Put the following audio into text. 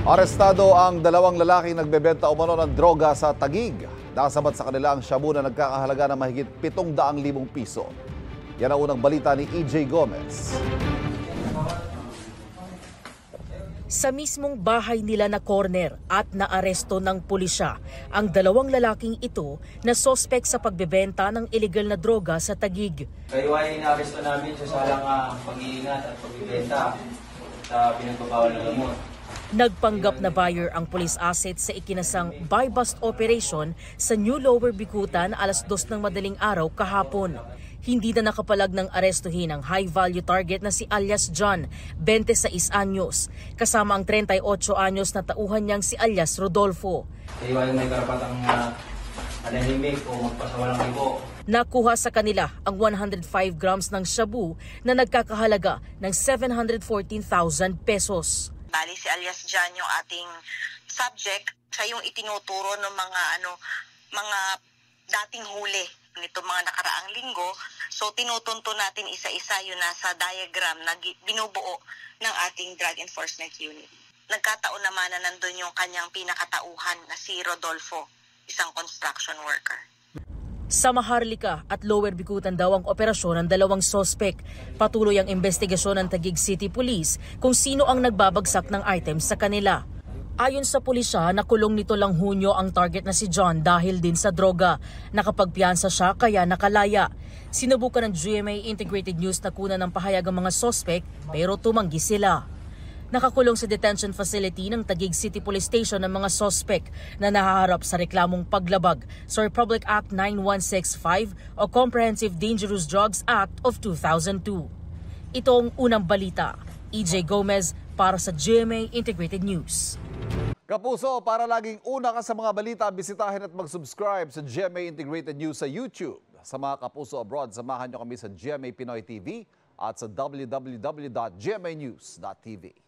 Arestado ang dalawang lalaking nagbebenta umano ng droga sa Taguig. Nasabat sa kanila ang shabu na nagkakahalaga ng mahigit 700,000 piso. Yan ang unang balita ni EJ Gomez. Sa mismong bahay nila na corner at naaresto ng pulisya ang dalawang lalaking ito na sospek sa pagbebenta ng illegal na droga sa Taguig. Kayo ay inaaresto namin sa salang pag-iingat at pagbibenta sa pinagbabawal na gamot. Nagpanggap na buyer ang police asset sa ikinasang buy-bust operation sa New Lower Bicutan alas 2 ng madaling araw kahapon. Hindi na nakapalag ng arestuhin ang high-value target na si alias John, 26 anyos, kasama ang 38 anyos na tauhan niyang si alias Rodolfo. Kayo ay may karapatang manahimik o magpasawalang ibo. Nakuha sa kanila ang 105 grams ng shabu na nagkakahalaga ng 714,000 pesos. Bali si alias John yung ating subject, siya yung itinuturo ng mga dating huli nito mga nakaraang linggo. So tinutunto natin isa-isa yun nasa diagram na binubuo ng ating Drug Enforcement Unit. Nagkataon naman na nandun yung kanyang pinakatauhan na si Rodolfo, isang construction worker. Sa Maharlika at Lower Bicutan daw ang operasyon ng dalawang sospek. Patuloy ang investigasyon ng Taguig City Police kung sino ang nagbabagsak ng items sa kanila. Ayon sa pulisya, nakulong nito lang Hunyo ang target na si John dahil din sa droga. Nakapagpiyansa siya kaya nakalaya. Sinubukan ng GMA Integrated News na kunan ng pahayag ang mga sospek pero tumanggi sila. Nakakulong sa detention facility ng Taguig City Police Station ng mga sospek na nahaharap sa reklamong paglabag sa Republic Act 9165 o Comprehensive Dangerous Drugs Act of 2002. Ito ang unang balita. EJ Gomez para sa GMA Integrated News. Kapuso, para laging una ka sa mga balita, bisitahin at mag-subscribe sa GMA Integrated News sa YouTube. Sa mga kapuso abroad, samahan nyo kami sa GMA Pinoy TV at sa www.gmanews.tv.